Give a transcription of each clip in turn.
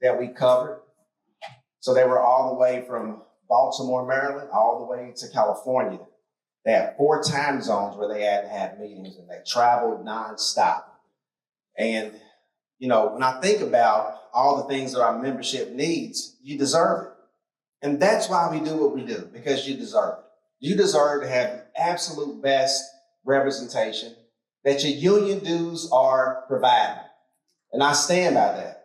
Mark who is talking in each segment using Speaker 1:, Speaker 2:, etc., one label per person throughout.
Speaker 1: that we covered. So they were all the way from Baltimore, Maryland, all the way to California. They had 4 time zones where they had to have meetings, and they traveled nonstop. And, when I think about all the things that our membership needs, you deserve it. And that's why we do what we do, because you deserve it. You deserve to have the absolute best representation that your union dues are providing. And I stand by that.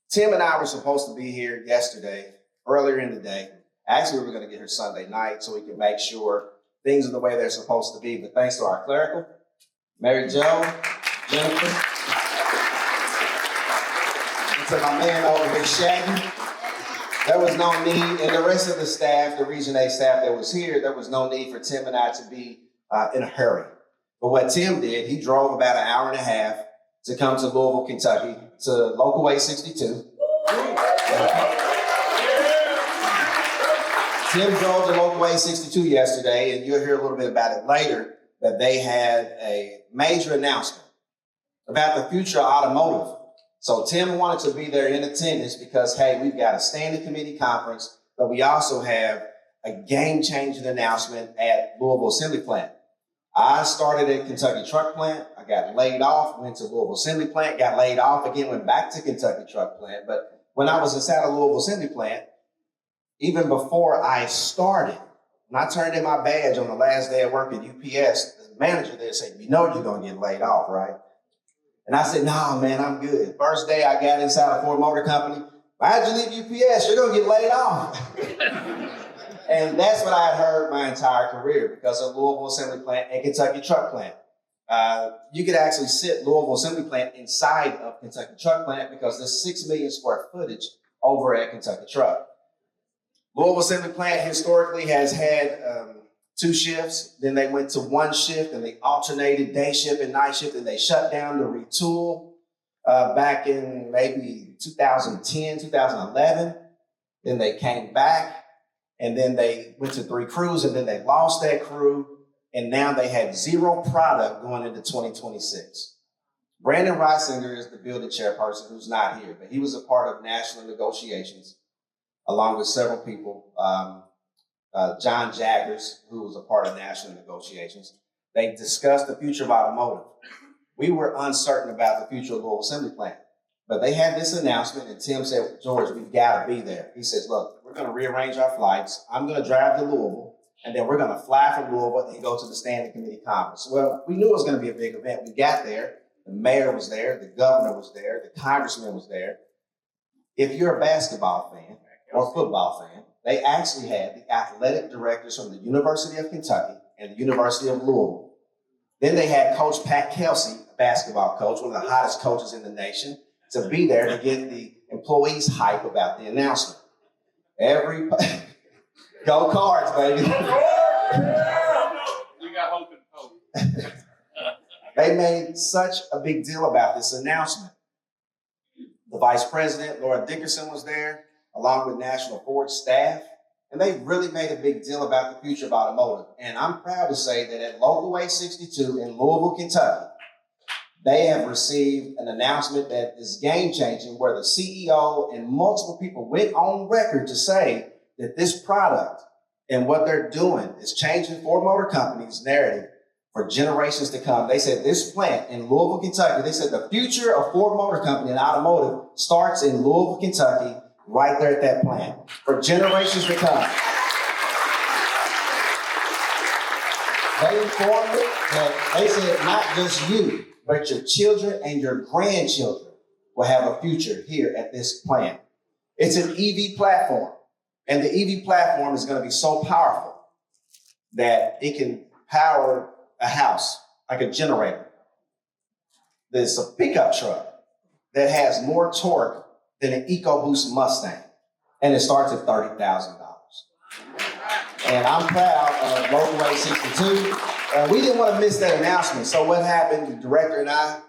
Speaker 1: Tim and I were supposed to be here yesterday, earlier in the day. Actually, we were going to get here Sunday night so we could make sure things are the way they're supposed to be. But thanks to our clerical, Mary Jo, Jennifer, and to my man over here, Shaggy, there was no need, and the rest of the staff, the Region A staff that was here, there was no need for Tim and I to be in a hurry. But what Tim did, he drove about an hour and a half to come to Louisville, Kentucky, to Local Way 62. Tim drove to Local Way 62 yesterday, and you'll hear a little bit about it later, that they had a major announcement about the future of automotive. So Tim wanted to be there in attendance because, hey, we've got a standing committee conference, but we also have a game-changing announcement at Louisville Assembly Plant. I started at Kentucky Truck Plant. I got laid off, went to Louisville Assembly Plant, got laid off again, went back to Kentucky Truck Plant. But when I was inside of Louisville Assembly Plant, even before I started, when I turned in my badge on the last day of work at UPS, the manager there said, you're going to get laid off, right? And I said, nah, man, I'm good. First day I got inside a Ford Motor Company, why'd you leave UPS? You're going to get laid off. And that's what I had heard my entire career because of Louisville Assembly Plant and Kentucky Truck Plant. You could actually sit Louisville Assembly Plant inside of Kentucky Truck Plant because there's 6 million square footage over at Kentucky Truck. Louisville Assembly Plant historically has had 2 shifts. Then they went to 1 shift and they alternated day shift and night shift, and they shut down to retool back in maybe 2010, 2011. Then they came back. And then they went to 3 crews, and then they lost that crew, and now they had 0 product going into 2026. Brandon Reisinger is the building chairperson who's not here, but he was a part of national negotiations along with several people. John Jaggers, who was a part of national negotiations. They discussed the future of automotive. We were uncertain about the future of Louisville Assembly Plant. But they had this announcement, and Tim said, George, we've got to be there. He says, look, we're going to rearrange our flights. I'm going to drive to Louisville, and then we're going to fly from Louisville and go to the standing committee conference. Well, we knew it was going to be a big event. We got there. The mayor was there. The governor was there. The congressman was there. If you're a basketball fan or football fan, they actually had the athletic directors from the University of Kentucky and the University of Louisville. Then they had Coach Pat Kelsey, a basketball coach, one of the hottest coaches in the nation, to be there to get the employees hype about the announcement. Go Cards, baby.
Speaker 2: We got hope and hope.
Speaker 1: They made such a big deal about this announcement. The vice president, Laura Dickerson, was there, along with National Ford staff, and they really made a big deal about the future of automotive. And I'm proud to say that at Local Way 62 in Louisville, Kentucky, they have received an announcement that is game-changing, where the CEO and multiple people went on record to say that this product and what they're doing is changing Ford Motor Company's narrative for generations to come. They said this plant in Louisville, Kentucky, they said the future of Ford Motor Company and automotive starts in Louisville, Kentucky, right there at that plant, for generations to come. They informed it that they said not just you, but your children and your grandchildren will have a future here at this plant. It's an EV platform, and the EV platform is going to be so powerful that it can power a house like a generator. There's a pickup truck that has more torque than an EcoBoost Mustang, and it starts at $30,000. And I'm proud of Local Way 62. We didn't want to miss that announcement. So what happened, the director and I,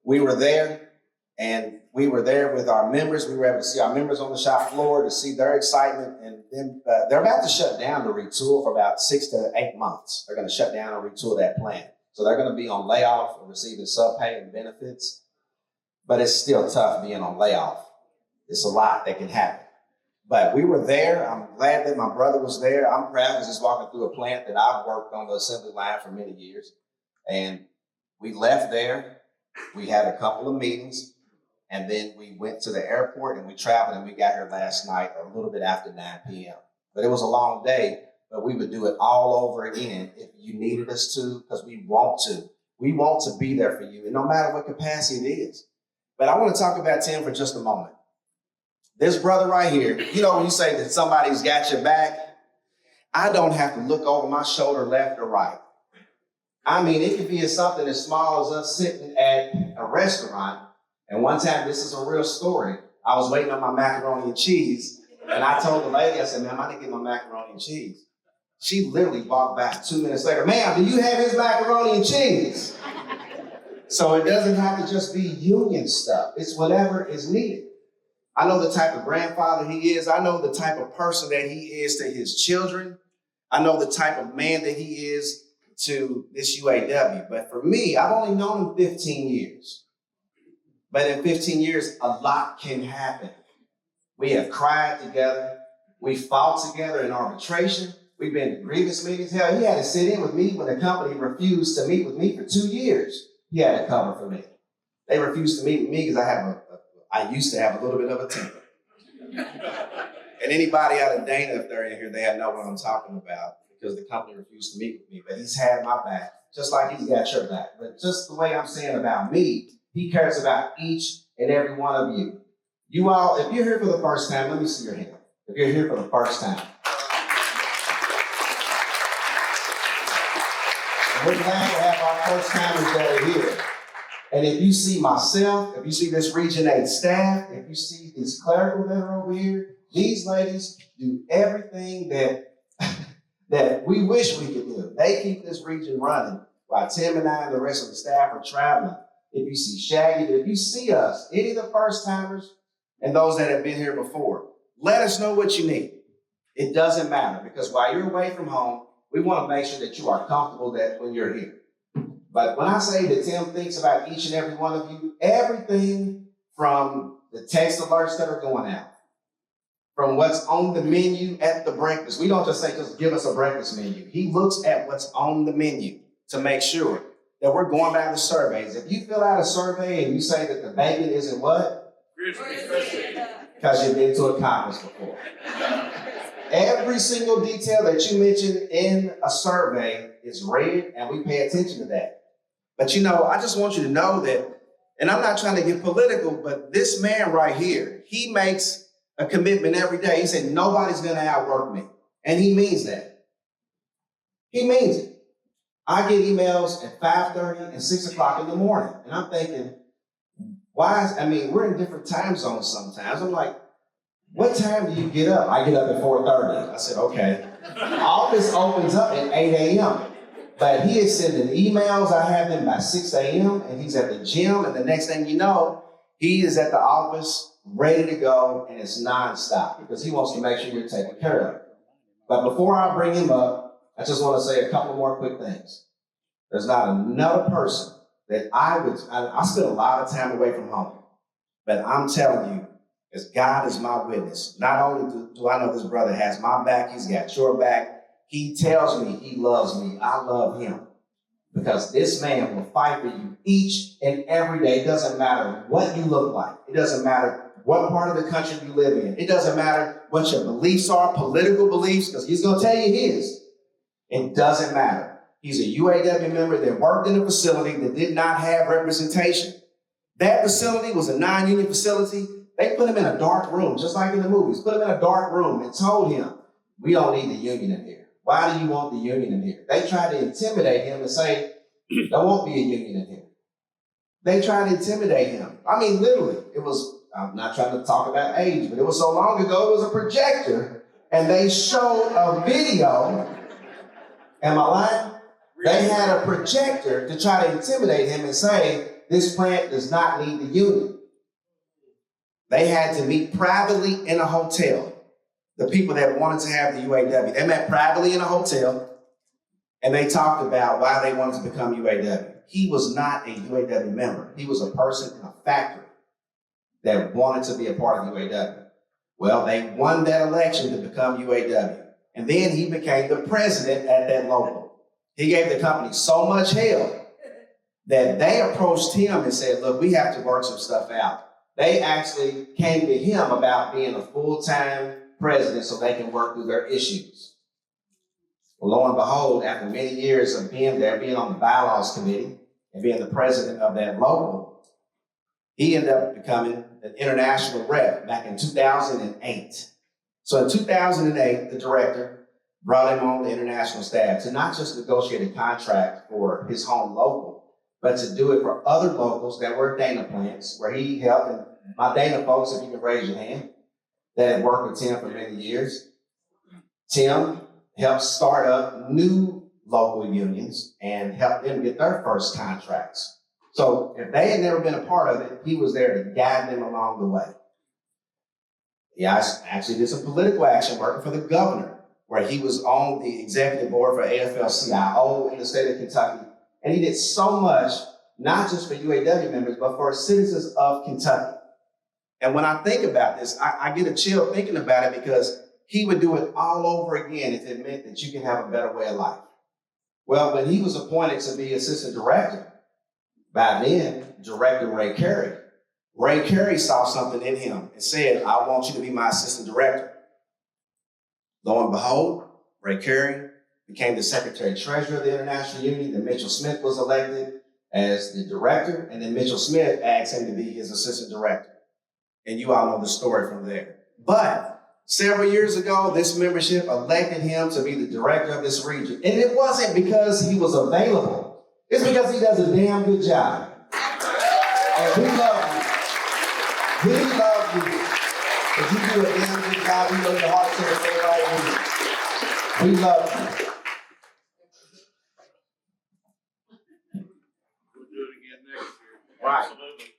Speaker 1: we were there, and we were there with our members. We were able to see our members on the shop floor, to see their excitement. And then they're about to shut down to retool for about 6 to 8 months. They're going to shut down and retool that plant. So they're going to be on layoff and receiving sub-pay and benefits. but it's still tough being on layoff. It's a lot that can happen. But we were there. I'm glad that my brother was there. I'm proud because he's walking through a plant that I've worked on the assembly line for many years. And we left there. We had a couple of meetings. And then we went to the airport and we traveled and we got here last night a little bit after 9 p.m. But it was a long day, but we would do it all over again if you needed us to, because we want to. We want to be there for you, and no matter what capacity it is. But I want to talk about Tim for just a moment. This brother right here, you know, when you say that somebody's got your back, I don't have to look over my shoulder left or right. I mean, it could be something as small as us sitting at a restaurant. And one time, this is a real story, I was waiting on my macaroni and cheese, and I told the lady, I said, ma'am, I didn't get my macaroni and cheese. She literally walked back 2 minutes later, ma'am, do you have his macaroni and cheese? So it doesn't have to just be union stuff. It's whatever is needed. I know the type of grandfather he is. I know the type of person that he is to his children. I know the type of man that he is to this UAW. But for me, I've only known him 15 years. But in 15 years, a lot can happen. We have cried together. We fought together in arbitration. We've been to grievance meetings. Hell, he had to sit in with me when the company refused to meet with me for 2 years. He had to cover for me. They refused to meet with me because I used to have a little bit of a temper. And anybody out of Dana, if they're in here, they know what I'm talking about because the company refused to meet with me. But he's had my back, just like he's got your back. But just the way I'm saying about me, he cares about each and every one of you. You all, if you're here for the first time, let me see your hand. If you're here for the first time. We're glad to have our first timers that are here. And if you see myself, if you see this Region 8 staff, if you see these clerical that are over here, these ladies do everything that we wish we could do. They keep this region running while Tim and I and the rest of the staff are traveling. If you see Shaggy, if you see us, any of the first timers and those that have been here before, let us know what you need. It doesn't matter because while you're away from home, we want to make sure that you are comfortable that when you're here. But when I say that Tim thinks about each and every one of you, everything from the text alerts that are going out, from what's on the menu at the breakfast. We don't just say, just give us a breakfast menu. He looks at what's on the menu to make sure that we're going by the surveys. If you fill out a survey and you say that the bacon isn't what? Because you've been to a conference before. Every single detail that you mention in a survey is read, and we pay attention to that. But you know, I just want you to know that, and I'm not trying to get political, but this man right here, he makes a commitment every day. He said, nobody's going to outwork me. And he means that. He means it. I get emails at 5:30 and 6 o'clock in the morning. And I'm thinking, we're in different time zones sometimes. I'm like, what time do you get up? I get up at 4:30. I said, okay. Office opens up at 8 a.m. But he is sending emails. I have them by 6 a.m. and he's at the gym. And the next thing you know, he is at the office ready to go, and it's nonstop because he wants to make sure you're taken care of. But before I bring him up, I just want to say a couple more quick things. There's not another person that I spend a lot of time away from home, but I'm telling you, as God is my witness, not only do I know this brother has my back, he's got your back. He tells me he loves me. I love him because this man will fight for you each and every day. It doesn't matter what you look like. It doesn't matter what part of the country you live in. It doesn't matter what your beliefs are, political beliefs, because he's going to tell you his. It doesn't matter. He's a UAW member that worked in a facility that did not have representation. That facility was a non-union facility. They put him in a dark room, just like in the movies. Put him in a dark room and told him, we don't need the union in here. Why do you want the union in here? They tried to intimidate him and say, there won't be a union in here. They tried to intimidate him. I mean, literally, I'm not trying to talk about age, but it was so long ago, it was a projector, and they showed a video. Am I lying? They had a projector to try to intimidate him and say, this plant does not need the union. They had to meet privately in a hotel. The people that wanted to have the UAW, they met privately in a hotel, and they talked about why they wanted to become UAW. He was not a UAW member. He was a person in a factory. that wanted to be a part of UAW. Well, they won that election to become UAW. And then he became the president at that local. He gave the company so much hell that they approached him and said, look, we have to work some stuff out. They actually came to him about being a full-time president so they can work through their issues. Well, lo and behold, after many years of being there, being on the bylaws committee and being the president of that local, he ended up becoming an international rep back in 2008. So in 2008, the director brought him on the international staff to not just negotiate a contract for his home local, but to do it for other locals that were Dana plants, where he helped. And my Dana folks, if you can raise your hand, that had worked with Tim for many years. Tim helped start up new local unions and helped them get their first contracts. So if they had never been a part of it, he was there to guide them along the way. Yeah, I actually did some political action working for the governor, where he was on the executive board for AFL-CIO in the state of Kentucky. And he did so much, not just for UAW members, but for citizens of Kentucky. And when I think about this, I get a chill thinking about it, because he would do it all over again if it meant that you can have a better way of life. Well, when he was appointed to be assistant director, by then, Director Ray Carey saw something in him and said, I want you to be my assistant director. Lo and behold, Ray Carey became the secretary treasurer of the International Union. Then Mitchell Smith was elected as the director, and then Mitchell Smith asked him to be his assistant director. And you all know the story from there. But several years ago, this membership elected him to be the director of this region. And it wasn't because he was available. It's because he does a damn good job. And we love you. We love you. Because you do a damn good job. We know your heart to stay right with you. We love you.
Speaker 2: We'll do it again next year.
Speaker 1: Right.
Speaker 2: Absolutely.